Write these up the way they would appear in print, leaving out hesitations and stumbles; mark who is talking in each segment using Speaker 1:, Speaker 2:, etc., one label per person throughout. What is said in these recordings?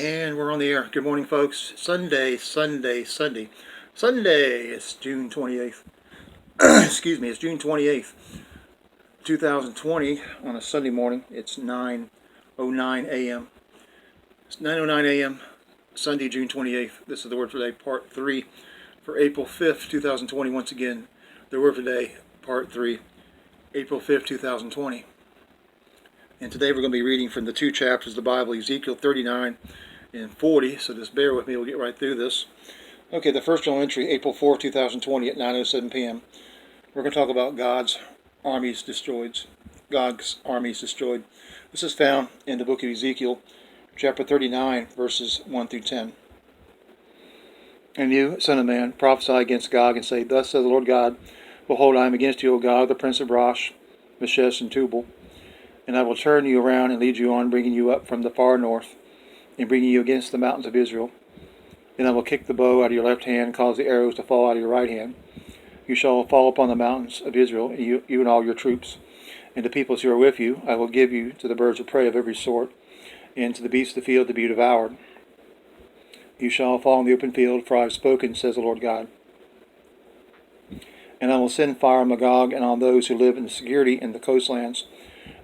Speaker 1: And we're on the air. Good morning, folks. Sunday. It's June 28th. Excuse me, it's June 28th, 2020 on a Sunday morning. It's 9:09 a.m. It's 9:09 a.m. Sunday, June 28th. This is the Word for Today, Part 3 for April 5th, 2020. Once again, the Word for Today, Part 3, April 5th, 2020. And today we're going to be reading from the two chapters of the Bible, Ezekiel 39 and 40. So just bear with me, we'll get right through this. Okay, the first journal entry, April 4, 2020 at 9:07 p.m. We're going to talk about God's armies destroyed. God's armies destroyed. This is found in the book of Ezekiel, chapter 39, verses 1 through 10. And you, son of man, prophesy against Gog and say, Thus says the Lord God, Behold, I am against you, O Gog, the prince of Rosh, Meshesh, and Tubal. And I will turn you around and lead you on, bringing you up from the far north, and bringing you against the mountains of Israel. Then I will kick the bow out of your left hand, and cause the arrows to fall out of your right hand. You shall fall upon the mountains of Israel, and you and all your troops. And the peoples who are with you, I will give you to the birds of prey of every sort, and to the beasts of the field to be devoured. You shall fall in the open field, for I have spoken, says the Lord God. And I will send fire on Magog and on those who live in security in the coastlands.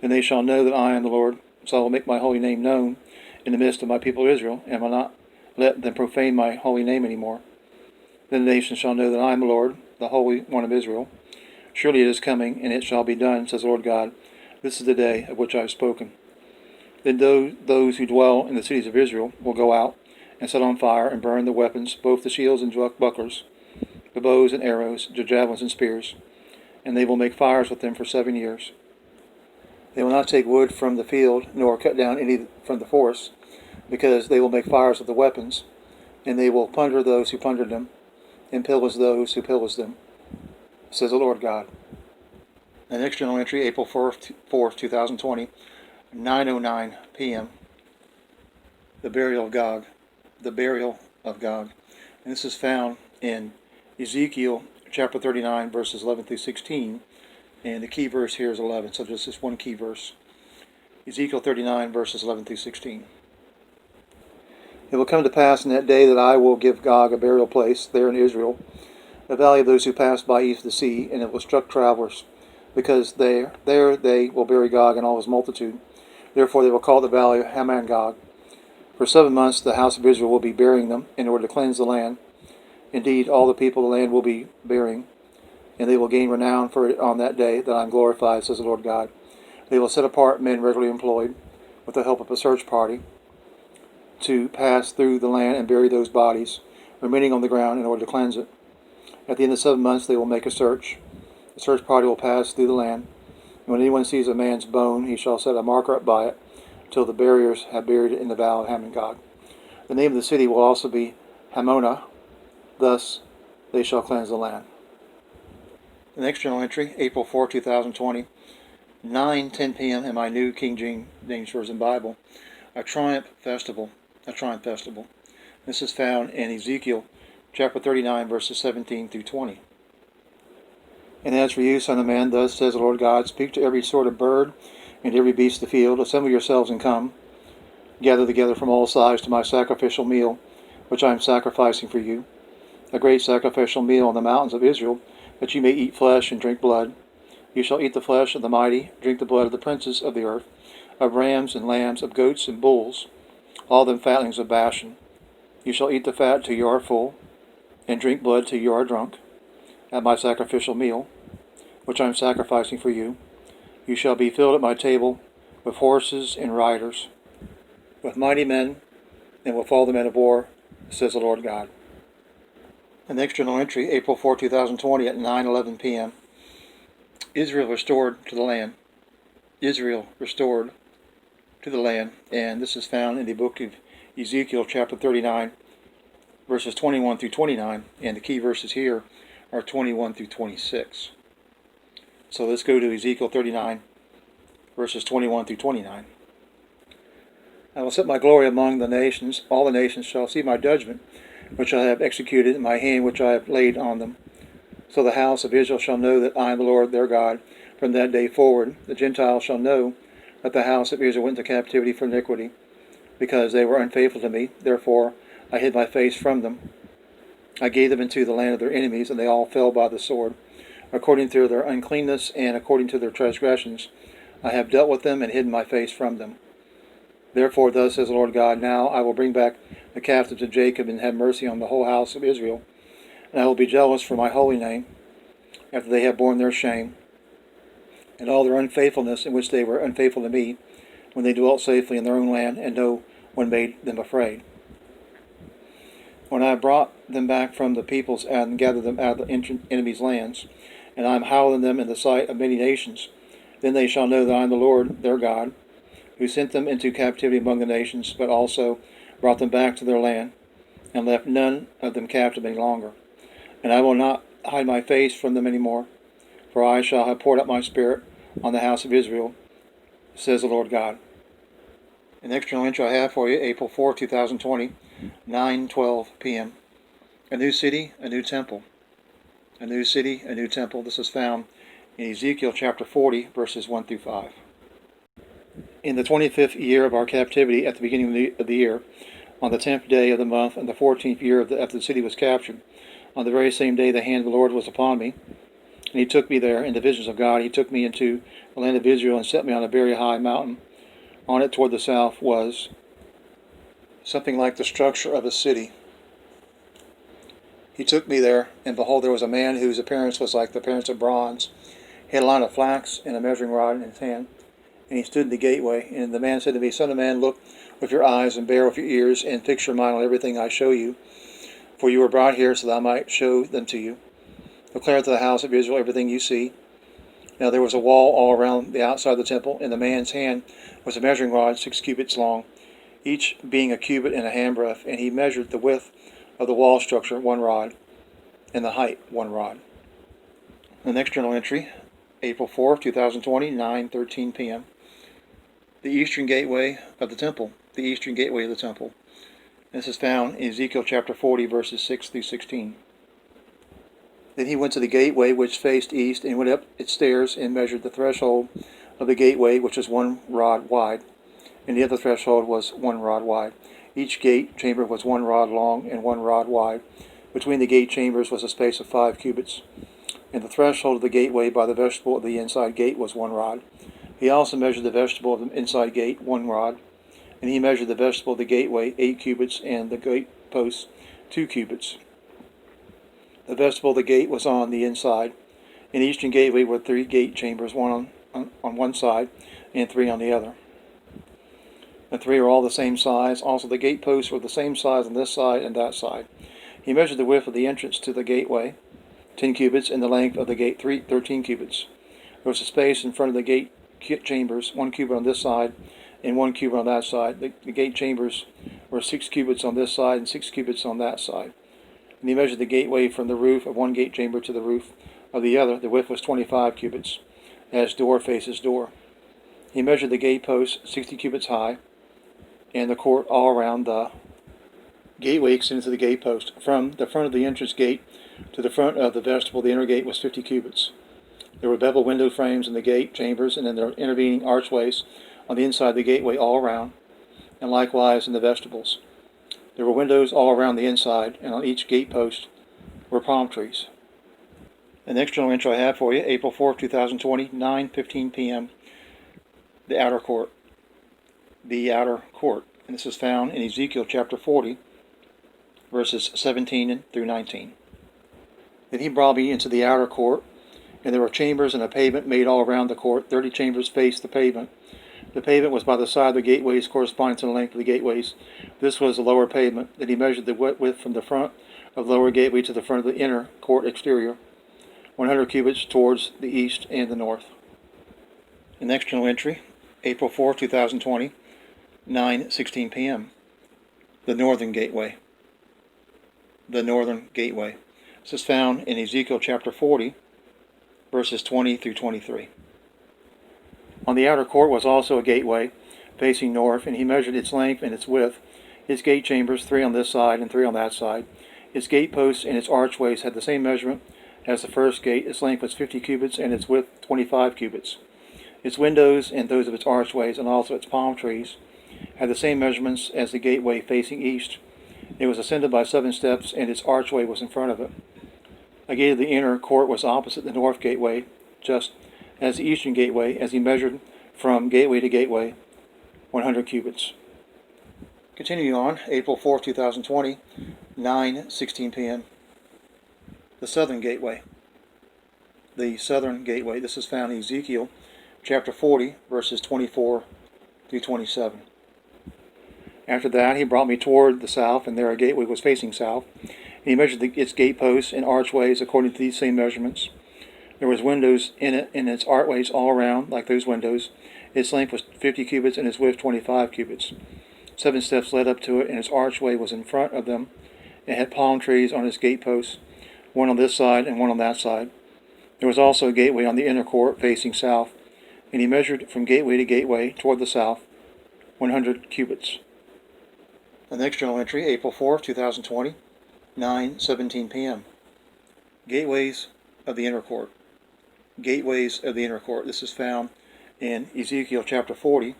Speaker 1: And they shall know that I am the Lord. So I will make my holy name known in the midst of my people Israel, and will not let them profane my holy name any more. Then the nations shall know that I am the Lord, the Holy One of Israel. Surely it is coming, and it shall be done, says the Lord God. This is the day of which I have spoken. Then those who dwell in the cities of Israel will go out and set on fire and burn the weapons, both the shields and bucklers, the bows and arrows, the javelins and spears. And they will make fires with them for 7 years. They will not take wood from the field, nor cut down any from the forest, because they will make fires with the weapons, and they will plunder those who plundered them, and pillage those who pillaged them, says the Lord God. The next journal entry, April 4th, 2020, 9:09 p.m. The burial of Gog. The burial of Gog. And this is found in Ezekiel chapter 39, verses 11 through 16. And the key verse here is 11, so just this one key verse. Ezekiel 39, verses 11 through 16. It will come to pass in that day that I will give Gog a burial place there in Israel, the valley of those who pass by east of the sea, and it will instruct travelers, because there they will bury Gog and all his multitude. Therefore they will call the valley Hamon-Gog. For 7 months the house of Israel will be burying them, in order to cleanse the land. Indeed, all the people of the land will be burying, and they will gain renown for it on that day that I am glorified, says the Lord God. They will set apart men regularly employed, with the help of a search party, to pass through the land and bury those bodies remaining on the ground in order to cleanse it. At the end of 7 months they will make a search. The search party will pass through the land, and when anyone sees a man's bone, he shall set a marker up by it, till the buriers have buried it in the valley of Hamon-Gog. The name of the city will also be Hamona. Thus they shall cleanse the land. The next journal entry, April 4, 2020, 9:10 p.m. in my New King James Version Bible, a triumph festival. This is found in Ezekiel chapter 39, verses 17 through 20. And as for you, son of man, thus says the Lord God, speak to every sort of bird and every beast of the field, assemble yourselves and come, gather together from all sides to my sacrificial meal, which I am sacrificing for you, a great sacrificial meal on the mountains of Israel, that you may eat flesh and drink blood. You shall eat the flesh of the mighty, drink the blood of the princes of the earth, of rams and lambs, of goats and bulls, all them fatlings of Bashan. You shall eat the fat till you are full, and drink blood till you are drunk, at my sacrificial meal, which I am sacrificing for you. You shall be filled at my table with horses and riders, with mighty men, and with all the men of war, says the Lord God. The next journal entry, April 4, 2020 at 9:11 p.m. Israel restored to the land. Israel restored to the land. And this is found in the book of Ezekiel chapter 39, verses 21 through 29. And the key verses here are 21 through 26. So let's go to Ezekiel 39, verses 21 through 29. I will set my glory among the nations. All the nations shall see my judgment, which I have executed in my hand, which I have laid on them. So the house of Israel shall know that I am the Lord their God. From that day forward, the Gentiles shall know that the house of Israel went into captivity for iniquity. because they were unfaithful to me. Therefore I hid my face from them. I gave them into the land of their enemies, and they all fell by the sword. According to their uncleanness and according to their transgressions, I have dealt with them and hidden my face from them. Therefore, thus says the Lord God, now I will bring back the captives of Jacob and have mercy on the whole house of Israel. And I will be jealous for my holy name, after they have borne their shame, and all their unfaithfulness in which they were unfaithful to me, when they dwelt safely in their own land, and no one made them afraid. When I brought them back from the peoples and gathered them out of the enemy's lands, and I am howling them in the sight of many nations, then they shall know that I am the Lord their God, who sent them into captivity among the nations, but also brought them back to their land, and left none of them captive any longer. And I will not hide my face from them any more, for I shall have poured out my spirit on the house of Israel, says the Lord God. An external entry I have for you, April 4, 2020, 9:12 p.m. A new city, a new temple. A new city, a new temple. This is found in Ezekiel chapter 40, verses 1 through 5. In the 25th year of our captivity, at the beginning of the year, on the 10th day of the month, and the 14th year after the city was captured, on the very same day the hand of the Lord was upon me, and he took me there in the visions of God. He took me into the land of Israel and set me on a very high mountain. On it toward the south was something like the structure of a city. He took me there, and behold, there was a man whose appearance was like the appearance of bronze. He had a line of flax and a measuring rod in his hand, and he stood in the gateway. And the man said to me, Son of man, look with your eyes and bear with your ears, and fix your mind on everything I show you. For you were brought here so that I might show them to you. Declare to the house of Israel everything you see. Now there was a wall all around the outside of the temple, and the man's hand was a measuring rod 6 cubits long, each being a cubit and a handbreadth, and he measured the width of the wall structure 1 rod, and the height 1 rod. The next journal entry, April 4, 2020, 9:13 p.m. The eastern gateway of the temple. The eastern gateway of the temple. This is found in Ezekiel chapter 40, verses 6 through 16. Then he went to the gateway which faced east, and went up its stairs, and measured the threshold of the gateway, which was 1 rod wide, and the other threshold was 1 rod wide. Each gate chamber was 1 rod long and 1 rod wide. Between the gate chambers was a space of 5 cubits. And the threshold of the gateway by the vestibule of the inside gate was 1 rod. He also measured the vestibule of the inside gate 1 rod. And he measured the vestibule of the gateway 8 cubits, and the gate posts 2 cubits. The vestibule of the gate was on the inside. In the eastern gateway were 3 gate chambers, one on one side and 3 on the other. The 3 are all the same size. Also the gate posts were the same size on this side and that side. He measured the width of the entrance to the gateway, 10 cubits, and the length of the gate 13 cubits. There was a space in front of the gate chambers, 1 cubit on this side and 1 cubit on that side. The gate chambers were 6 cubits on this side and 6 cubits on that side. And he measured the gateway from the roof of one gate chamber to the roof of the other. The width was 25 cubits, as door faces door. He measured the gate posts 60 cubits high, and the court all around the gateway extended to the gate post. From the front of the entrance gate to the front of the vestibule, the inner gate was 50 cubits. There were bevel window frames in the gate chambers, and in their intervening archways on the inside of the gateway all around, and likewise in the vestibules. There were windows all around the inside, and on each gate post were palm trees. The next journal entry I have for you, April 4, 2020, 9:15 p.m. The outer court. The outer court. And this is found in Ezekiel chapter 40, verses 17 through 19. Then he brought me into the outer court, and there were chambers and a pavement made all around the court. 30 chambers faced the pavement. The pavement was by the side of the gateways, corresponding to the length of the gateways. This was the lower pavement. Then he measured the width from the front of the lower gateway to the front of the inner court exterior, 100 cubits towards the east and the north. The next journal entry, April 4, 2020, 9:16 p.m. The northern gateway. The northern gateway. This is found in Ezekiel chapter 40, verses 20 through 23. On the outer court was also a gateway facing north, and he measured its length and its width. Its gate chambers, 3 on this side and 3 on that side. Its gate posts and its archways had the same measurement as the first gate. Its length was 50 cubits, and its width 25 cubits. Its windows and those of its archways, and also its palm trees, had the same measurements as the gateway facing east. It was ascended by 7 steps, and its archway was in front of it. A gate of the inner court was opposite the north gateway, just as the eastern gateway, as he measured from gateway to gateway, 100 cubits. Continuing on, April 4, 2020, 9:16 p.m. The southern gateway. The southern gateway. This is found in Ezekiel chapter 40, verses 24 through 27. After that, he brought me toward the south, and there a gateway was facing south. And he measured its gateposts and archways according to these same measurements. There was windows in it, and its archways all around, like those windows. Its length was 50 cubits, and its width 25 cubits. 7 steps led up to it, and its archway was in front of them. It had palm trees on its gateposts, one on this side and one on that side. There was also a gateway on the inner court facing south, and he measured from gateway to gateway toward the south, 100 cubits. The next journal entry, April 4, 2020, 9:17 p.m. Gateways of the inner court. Gateways of the inner court. This is found in Ezekiel chapter 40,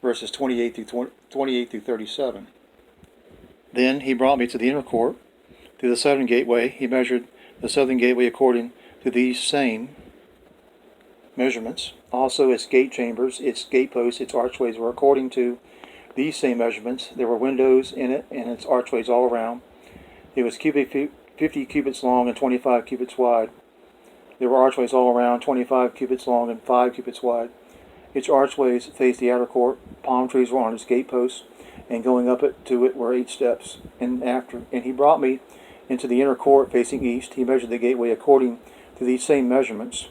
Speaker 1: verses 28 through 37. Then he brought me to the inner court, to the southern gateway. He measured the southern gateway according to these same measurements. Also its gate chambers, its gateposts, its archways were according to these same measurements. There were windows in it and its archways all around. It was 50 cubits long and 25 cubits wide. There were archways all around, 25 cubits long and 5 cubits wide. Its archways faced the outer court. Palm trees were on its gateposts, and going up to it were 8 steps. And he brought me into the inner court facing east. He measured the gateway according to these same measurements.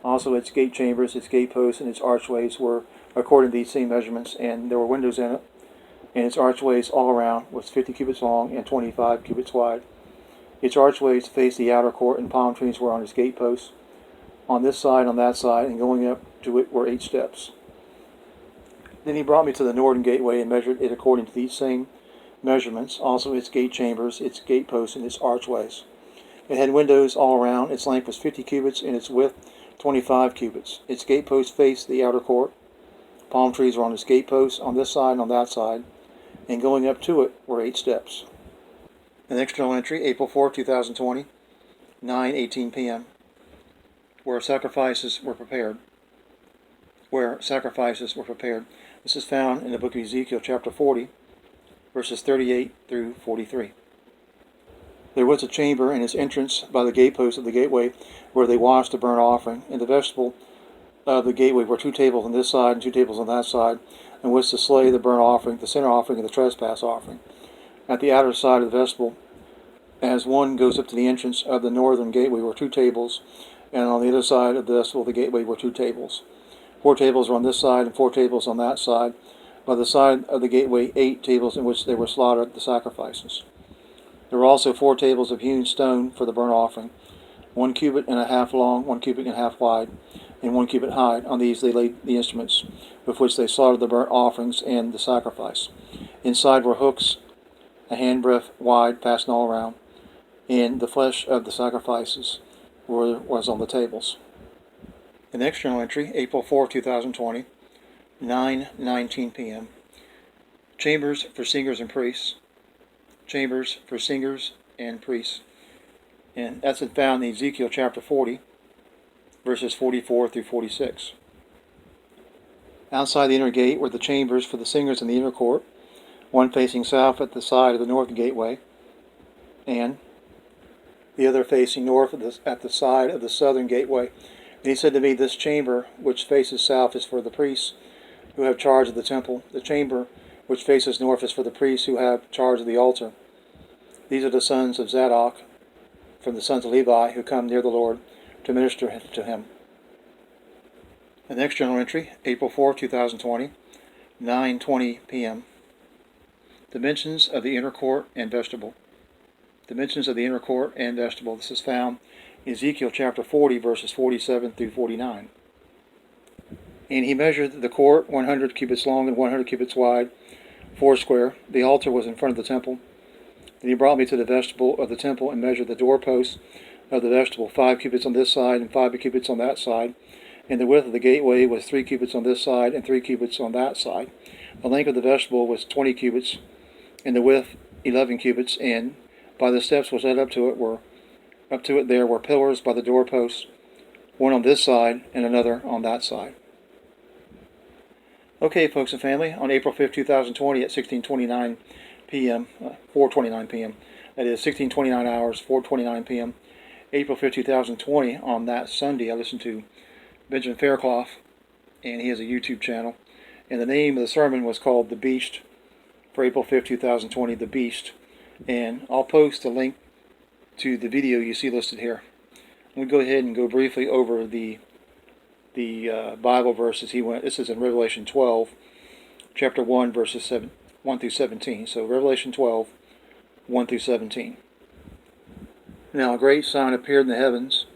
Speaker 1: Also its gate chambers, its gateposts, and its archways were according to these same measurements, and there were windows in it. And its archways all around was 50 cubits long and 25 cubits wide. Its archways faced the outer court, and palm trees were on its gateposts, on this side, on that side, and going up to it were 8 steps. Then he brought me to the northern gateway and measured it according to these same measurements, also its gate chambers, its gateposts, and its archways. It had windows all around. Its length was 50 cubits, and its width 25 cubits. Its gateposts faced the outer court. Palm trees were on its gateposts, on this side and on that side, and going up to it were 8 steps. The next journal entry, April 4, 2020, 9:18 p.m. Where sacrifices were prepared. Where sacrifices were prepared. This is found in the book of Ezekiel, chapter 40, verses 38 through 43. There was a chamber and its entrance by the gatepost of the gateway where they washed the burnt offering. In the vestibule of the gateway were 2 tables on this side and 2 tables on that side, in which to slay the burnt offering, the sin offering, and the trespass offering. At the outer side of the vestibule, as one goes up to the entrance of the northern gateway, were 2 tables, and on the other side of the vestibule of the gateway were 2 tables. 4 tables were on this side and 4 tables on that side. By the side of the gateway, 8 tables in which they were slaughtered, the sacrifices. There were also 4 tables of hewn stone for the burnt offering, 1 cubit and a half long, 1 cubit and a half wide, and 1 cubit high. On these they laid the instruments with which they slaughtered the burnt offerings and the sacrifice. Inside were hooks, a handbreadth wide, fastened all around, and the flesh of the sacrifices was on the tables. The next journal entry, April 4, 2020, 9:19 p.m. Chambers for singers and priests. Chambers for singers and priests. And that's found in Ezekiel chapter 40, verses 44 through 46. Outside the inner gate were the chambers for the singers in the inner court, one facing south at the side of the north gateway, and the other facing north at the side of the southern gateway. And he said to me, this chamber which faces south is for the priests who have charge of the temple. The chamber which faces north is for the priests who have charge of the altar. These are the sons of Zadok, from the sons of Levi, who come near the Lord to minister to him. The next journal entry, April 4, 2020, 9:20 p.m. Dimensions of the inner court and vestibule. Dimensions of the inner court and vestibule. This is found in Ezekiel chapter 40, verses 47 through 49. And he measured the court 100 cubits long and 100 cubits wide, 4 square. The altar was in front of the temple. Then he brought me to the vestibule of the temple and measured the doorposts of the vestibule, 5 cubits on this side and 5 cubits on that side, And the width of the gateway was 3 cubits on this side and 3 cubits on that side. The length of the vestibule was 20 cubits, and the width 11 cubits. And by the steps which led up to it there were pillars by the doorposts, one on this side and another on that side. Okay, folks and family, on April 5th, 2020 at 16:29 p.m., 4:29 p.m., that is 16:29 hours, 4:29 p.m., April 5th, 2020, on that Sunday, I listened to Benjamin Faircloth, and he has a YouTube channel, and the name of the sermon was called The Beast, for April 5th, 2020, The Beast, and I'll post a link to the video you see listed here. We'll go ahead and go briefly over the Bible verses he went. This is in Revelation 12, chapter 1, verses 1 through 17. So Revelation 12, 1 through 17. Now a great sign appeared in the heavens,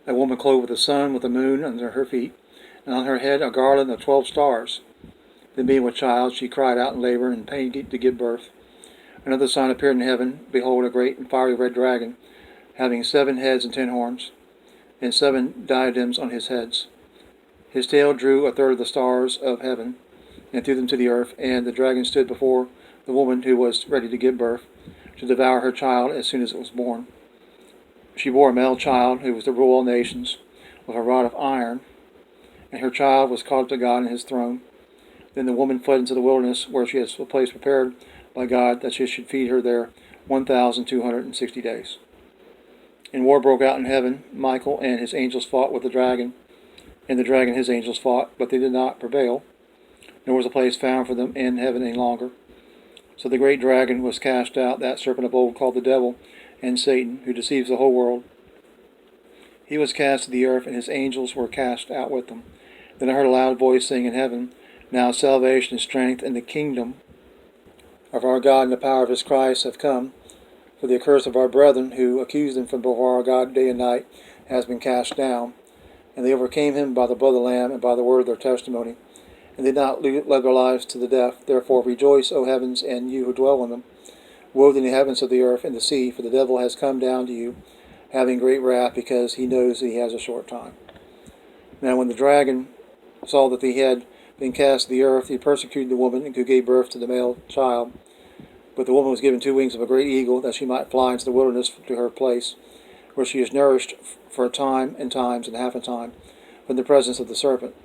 Speaker 1: a woman clothed with the sun, with the moon under her feet, and on her head a garland of 12 stars. Then being with child, she cried out in labor and pain to give birth. Another sign appeared in heaven. Behold, a great and fiery red dragon, having 7 heads and 10 horns, and 7 diadems on his heads. His tail drew a third of the stars of heaven, and threw them to the earth, and the dragon stood before the woman who was ready to give birth, to devour her child as soon as it was born. She bore a male child, who was to rule all nations, with a rod of iron, and her child was called to God and his throne. Then the woman fled into the wilderness, where she has a place prepared by God, that she should feed her there 1,260 days. And war broke out in heaven. Michael and his angels fought with the dragon, and the dragon and his angels fought, but they did not prevail, nor was a place found for them in heaven any longer. So the great dragon was cast out, that serpent of old called the devil and Satan, who deceives the whole world. He was cast to the earth, and his angels were cast out with him. Then I heard a loud voice saying in heaven, Now salvation and strength and the kingdom of our God and the power of his Christ have come, for the curse of our brethren, who accused him from before our God day and night, has been cast down. And they overcame him by the blood of the Lamb and by the word of their testimony, and did not love their lives to the death. Therefore rejoice, O heavens, and you who dwell in them. Woe to the heavens of the earth and the sea, for the devil has come down to you, having great wrath, because he knows that he has a short time. Now when the dragon saw that he had been cast to the earth, he persecuted the woman who gave birth to the male child. But the woman was given 2 wings of a great eagle, that she might fly into the wilderness to her place, where she is nourished for a time and times and half a time from the presence of the serpent.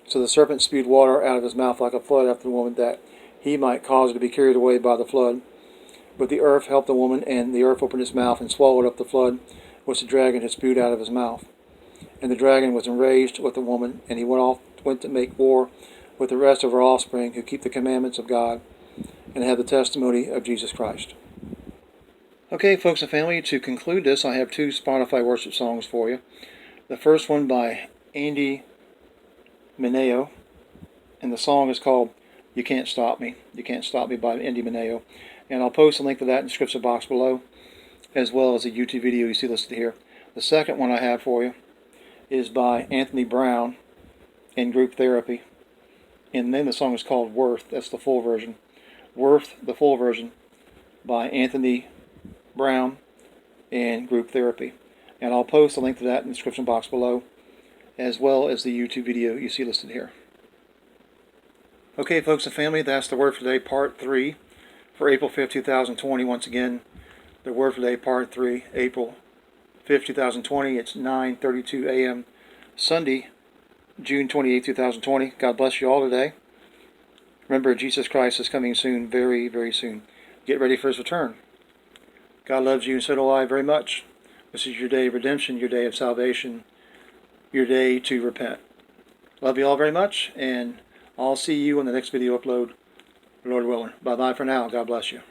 Speaker 1: So the serpent spewed water out of his mouth like a flood after the woman, that he might cause her to be carried away by the flood. But the earth helped the woman, and the earth opened its mouth and swallowed up the flood which the dragon had spewed out of his mouth. And the dragon was enraged with the woman, and he went to make war with the rest of her offspring, who keep the commandments of God and have the testimony of Jesus Christ. Okay, folks and family, to conclude this, I have 2 Spotify worship songs for you. The first one by Mineo, and the song is called You Can't Stop Me. You Can't Stop Me by Mineo. And I'll post a link to that in the description box below, as well as a YouTube video you see listed here. The second one I have for you is by Anthony Brown in Group Therapy. And the name of the song is called Worth. That's the full version. Worth, the full version, by Anthony Brown and Group Therapy. And I'll post a link to that in the description box below, as well as the YouTube video you see listed here. Okay, folks and family, that's the Word for Today, Part 3, for April 5th, 2020. Once again, the Word for Today, Part 3, April 5th, 2020. It's 9:32 a.m. Sunday, June 28th, 2020. God bless you all today. Remember, Jesus Christ is coming soon, very, very soon. Get ready for his return. God loves you, and so do I very much. This is your day of redemption, your day of salvation, your day to repent. Love you all very much, and I'll see you in the next video upload, Lord willing. Bye-bye for now. God bless you.